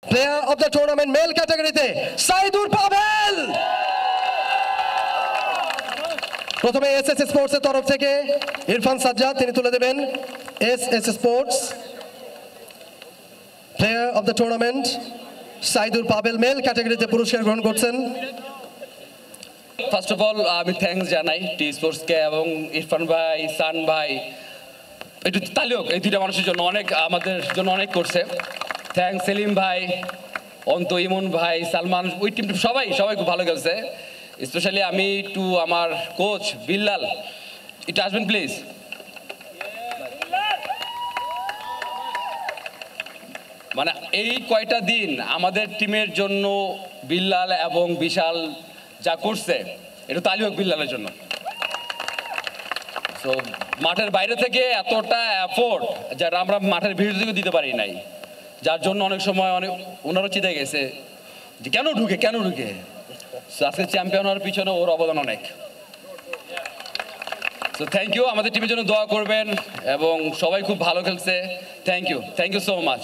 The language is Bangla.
Player of the tournament male ক্যাটাগরিতে সাইদুর পাভেল। প্রথমে এসএস স্পোর্টস এর তরফ থেকে ইরফান সাজ্জাদ তিনি তুলে দেবেন SS Sports player of the tournament Saidur Pavel male ক্যাটাগরিতে পুরস্কার গ্রহণ করছেন। ফার্স্ট অফ অল আমি থ্যাঙ্কস জানাই টি স্পোর্টসকে এবং ইরফান ভাই, সান ভাই, একটু তালিওক এই দুইটা মানুষের জন্য অনেক আমাদের জন্য অনেক করছে। থ্যাঙ্কস সেলিম ভাই, অন্ত, ইমন ভাই, সালমান, ওই টিম সবাই খুব ভালো খেলছে। স্পেশালি আমি একটু আমার কোচ বিল্লাল, একটু আসবেন প্লিজ। মানে এই কয়টা দিন আমাদের টিমের জন্য বিল্লাল এবং বিশাল যা করছে এটা তালিওক বিল্লালের জন্য। তো মাঠের বাইরে থেকে এতটা এফোর্ট যারা আমরা মাঠের ভিড় থেকে দিতে পারি নাই, যার জন্য অনেক সময় অনেক ওনারও চিন্তা গেছে যে কেন ঢুকে আজকে চ্যাম্পিয়ন হওয়ার পিছনে ওর অবদান অনেক। তো থ্যাংক ইউ, আমাদের টিমের জন্য দোয়া করবেন এবং সবাই খুব ভালো খেলছে। Thank you so much.